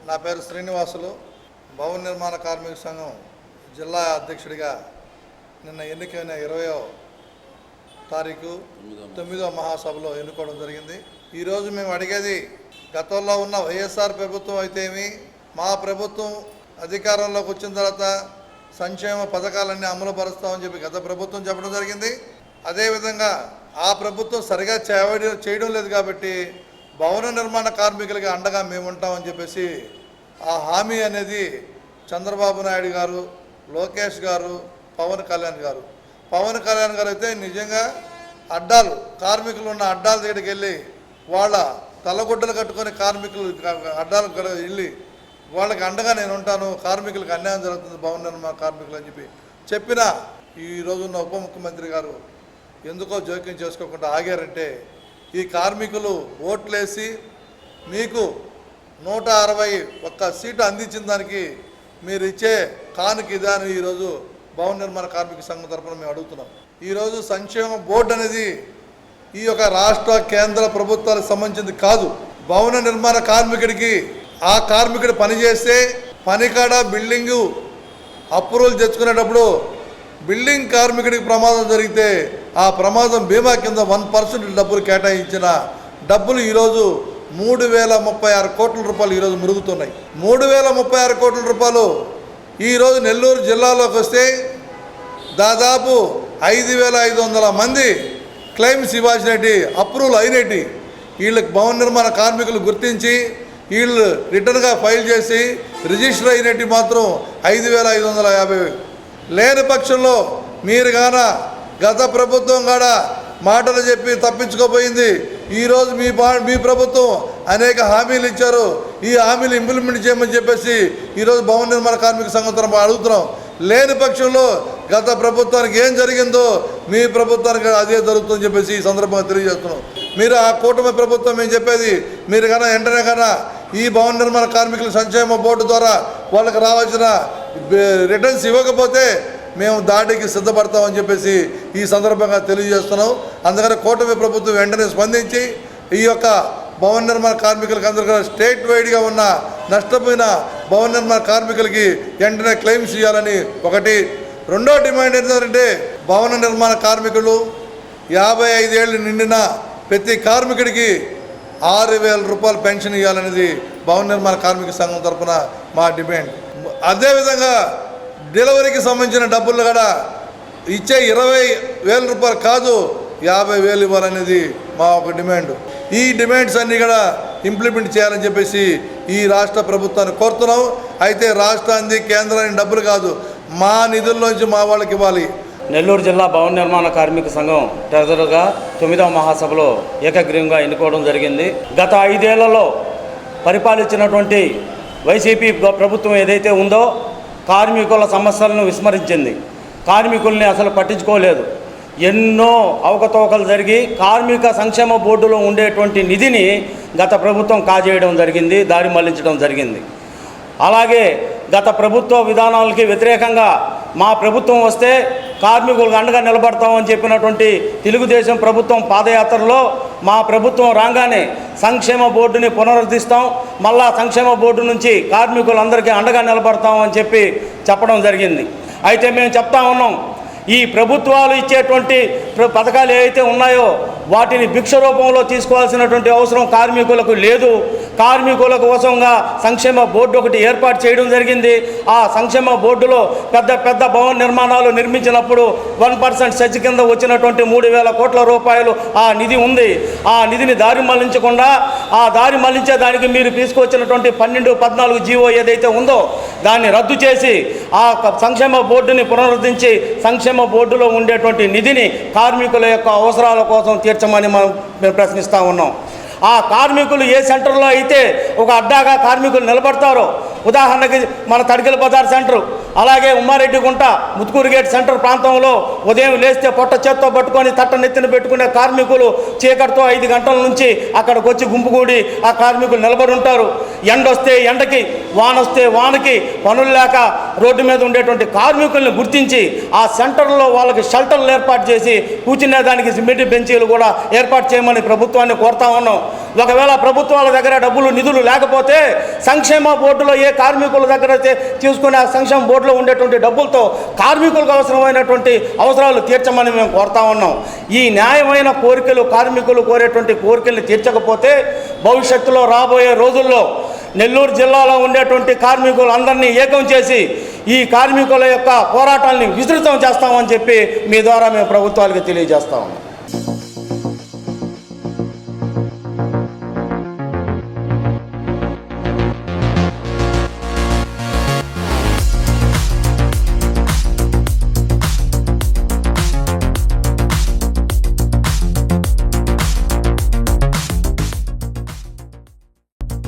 నా పేరు శ్రీనివాసులు. భవన నిర్మాణ కార్మిక సంఘం జిల్లా అధ్యక్షుడిగా నిన్న ఎన్నికైన 20వ తారీఖు 9వ మహాసభలో ఎన్నుకోవడం జరిగింది. ఈరోజు మేము అడిగేది, గతంలో ఉన్న వైఎస్ఆర్ ప్రభుత్వం అయితేమి, మా ప్రభుత్వం అధికారంలోకి వచ్చిన తర్వాత సంక్షేమ పథకాలన్నీ అమలు పరుస్తామని చెప్పి గత ప్రభుత్వం చెప్పడం జరిగింది. అదేవిధంగా ఆ ప్రభుత్వం సరిగా చేయడం లేదు కాబట్టి భవన నిర్మాణ కార్మికులకి అండగా మేము ఉంటామని చెప్పేసి ఆ హామీ అనేది చంద్రబాబు నాయుడు గారు, లోకేష్ గారు, పవన్ కళ్యాణ్ గారు అయితే నిజంగా అడ్డాలు, కార్మికులు ఉన్న అడ్డాల దగ్గరికి వెళ్ళి వాళ్ళ తలగుడ్డలు కట్టుకొని కార్మికులు అడ్డాలకు వెళ్ళి వాళ్ళకి అండగా నేను ఉంటాను, కార్మికులకు అన్యాయం జరుగుతుంది భవన నిర్మాణ కార్మికులు అని చెప్పినా ఈరోజున్న ఉప ముఖ్యమంత్రి గారు ఎందుకో జోక్యం చేసుకోకుండా ఆగారంటే, ఈ కార్మికులు ఓట్లేసి మీకు 161 సీటు అందించిన దానికి మీరు ఇచ్చే కానుక ఇదా అని ఈరోజు భవన నిర్మాణ కార్మిక సంఘం తరఫున మేము అడుగుతున్నాం. ఈరోజు సంక్షేమ బోర్డు అనేది ఈ యొక్క రాష్ట్ర కేంద్ర ప్రభుత్వాలకు సంబంధించింది కాదు. భవన నిర్మాణ కార్మికుడికి ఆ కార్మికుడు పనిచేస్తే పనికాడ బిల్డింగు అప్రూవల్ తెచ్చుకునేటప్పుడు బిల్డింగ్ కార్మికుడికి ప్రమాదం జరిగితే ఆ ప్రమాదం బీమా కింద 1% డబ్బులు కేటాయించిన డబ్బులు ఈరోజు 3036 కోట్ల రూపాయలు ఈరోజు మురుగుతున్నాయి. 3036 కోట్ల రూపాయలు ఈరోజు నెల్లూరు జిల్లాలోకి వస్తే దాదాపు 5500 మంది క్లెయిమ్స్ ఇవ్వాల్సినవి అప్రూవల్ అయినవి వీళ్ళకి భవన నిర్మాణ కార్మికులు గుర్తించి వీళ్ళు రిటర్న్గా ఫైల్ చేసి రిజిస్టర్ అయినట్టు మాత్రం 5550 లేని పక్షంలో మీరు గాన గత ప్రభుత్వం కాడ మాటలు చెప్పి తప్పించుకోపోయింది. ఈరోజు మీ ప్రభుత్వం అనేక హామీలు ఇచ్చారు, ఈ హామీలు ఇంప్లిమెంట్ చేయమని చెప్పేసి ఈరోజు భవన నిర్మాణ కార్మిక సంఘం తరఫున అడుగుతున్నాం. లేని పక్షంలో గత ప్రభుత్వానికి ఏం జరిగిందో మీ ప్రభుత్వానికి అదే జరుగుతుందని చెప్పేసి ఈ సందర్భంగా తెలియజేస్తున్నాం. మీరు ఆ కూటమి ప్రభుత్వం మేము చెప్పేది, మీరు కన్నా వెంటనే కన్నా ఈ భవన నిర్మాణ కార్మికుల సంక్షేమ బోర్డు ద్వారా వాళ్ళకి రావాల్సిన రిటర్న్స్ ఇవ్వకపోతే మేము దాడికి సిద్ధపడతామని చెప్పేసి ఈ సందర్భంగా తెలియజేస్తున్నాం. అందుకని కూటమి ప్రభుత్వం వెంటనే స్పందించి ఈ యొక్క భవన నిర్మాణ కార్మికులకు అందరికీ స్టేట్ వైడ్గా ఉన్న నష్టపోయిన భవన నిర్మాణ కార్మికులకి వెంటనే క్లెయిమ్స్ ఇవ్వాలని ఒకటి. రెండో డిమాండ్ ఏంటంటే, భవన నిర్మాణ కార్మికులు 55 ఏళ్ళు నిండిన ప్రతి కార్మికుడికి 6000 రూపాయలు పెన్షన్ ఇవ్వాలనేది భవన నిర్మాణ కార్మిక సంఘం తరఫున మా డిమాండ్. అదేవిధంగా డెలివరీకి సంబంధించిన డబ్బులు కూడా ఇచ్చే 20,000 రూపాయలు కాదు 50,000 ఇవ్వాలనేది మా ఒక డిమాండ్. ఈ డిమాండ్స్ అన్నీ కూడా ఇంప్లిమెంట్ చేయాలని చెప్పేసి ఈ రాష్ట్ర ప్రభుత్వాన్ని కోరుతున్నాం. అయితే రాష్ట్రానికి కేంద్రానికి డబ్బులు కాదు, మా నిధుల్లోంచి మా వాళ్ళకి ఇవ్వాలి. నెల్లూరు జిల్లా భవన నిర్మాణ కార్మిక సంఘం ట్రెజరర్గా 9వ మహాసభలో ఏకగ్రీవంగా ఎన్నుకోవడం జరిగింది. గత 5 ఏళ్లలో పరిపాలించినటువంటి వైసీపీ ప్రభుత్వం ఏదైతే ఉందో కార్మికుల సమస్యలను విస్మరించింది, కార్మికుల్ని అసలు పట్టించుకోలేదు. ఎన్నో అవకతవకలు జరిగి కార్మిక సంక్షేమ బోర్డులో ఉండేటువంటి నిధిని గత ప్రభుత్వం కాజేయడం జరిగింది, దారి మళ్లించడం జరిగింది. అలాగే గత ప్రభుత్వ విధానాలకి వ్యతిరేకంగా మా ప్రభుత్వం వస్తే కార్మికులకు అండగా నిలబడతామని చెప్పినటువంటి తెలుగుదేశం ప్రభుత్వం పాదయాత్రలో మా ప్రభుత్వం రాగానే సంక్షేమ బోర్డుని పునరుద్ధరిస్తాం, మళ్ళా సంక్షేమ బోర్డు నుంచి కార్మికులందరికీ అండగా నిలబడతామని చెప్పడం జరిగింది. అయితే మేము చెప్తా ఉన్నాం, ఈ ప్రభుత్వాలు ఇచ్చేటువంటి పథకాలు ఏవైతే ఉన్నాయో వాటిని భిక్ష రూపంలో తీసుకోవాల్సినటువంటి అవసరం కార్మికులకు లేదు. కార్మికుల కోసంగా సంక్షేమ బోర్డు ఒకటి ఏర్పాటు చేయడం జరిగింది. ఆ సంక్షేమ బోర్డులో పెద్ద పెద్ద భవన నిర్మాణాలు నిర్మించినప్పుడు 1% సెజ్ కింద వచ్చినటువంటి 3,000 కోట్ల రూపాయలు ఆ నిధి ఉంది. ఆ నిధిని దారి మళ్లించకుండా ఆ దారి మళ్లించే దానికి మీరు తీసుకొచ్చినటువంటి 12-14 జీవో ఏదైతే ఉందో దాన్ని రద్దు చేసి ఆ సంక్షేమ బోర్డుని పునరుద్ధరించి సంక్షేమ బోర్డులో ఉండేటువంటి నిధిని కార్మికుల యొక్క అవసరాల కోసం తీర్చమని మేము ప్రశ్నిస్తూ ఉన్నాం. ఆ కార్మికులు ఏ సెంటర్లో అయితే ఒక అడ్డాగా కార్మికులు నిలబడతారో, ఉదాహరణకి మన తడికల బజార్ సెంటర్, అలాగే ఉమ్మారెడ్డిగుంట ముత్తుకూరు గేట్ సెంటర్ ప్రాంతంలో ఉదయం లేస్తే పొట్ట చేత్తో పట్టుకొని తట్ట నెత్తిన పెట్టుకునే కార్మికులు చీకటితో 5 గంటల నుంచి అక్కడికి వచ్చి గుంపుకూడి ఆ కార్మికులు నిలబడి ఉంటారు. ఎండొస్తే ఎండకి, వానొస్తే వానకి పనులు లేక రోడ్డు మీద ఉండేటువంటి కార్మికుల్ని గుర్తించి ఆ సెంటర్లో వాళ్ళకి షెల్టర్లు ఏర్పాటు చేసి కూర్చునేదానికి సిమెంట్ బెంచీలు కూడా ఏర్పాటు చేయమని ప్రభుత్వాన్ని కోరుతా ఉన్నాం. ఒకవేళ ప్రభుత్వాల దగ్గర డబ్బులు నిధులు లేకపోతే సంక్షేమ బోర్డులో ఏ కార్మికుల దగ్గర అయితే తీసుకునే ఆ సంక్షేమ బోర్డులో ఉండేటువంటి డబ్బులతో కార్మికులకు అవసరమైనటువంటి అవసరాలు తీర్చమని మేము కోరుతా ఉన్నాం. ఈ న్యాయమైన కోరికలు కార్మికులు కోరేటువంటి కోరికల్ని తీర్చకపోతే భవిష్యత్తులో రాబోయే రోజుల్లో నెల్లూరు జిల్లాలో ఉండేటువంటి కార్మికులందరినీ ఏకం చేసి ఈ కార్మికుల యొక్క పోరాటాలని విస్తృతం చేస్తామని చెప్పి మీ ద్వారా మేము ప్రభుత్వాలకు తెలియజేస్తా ఉన్నాం.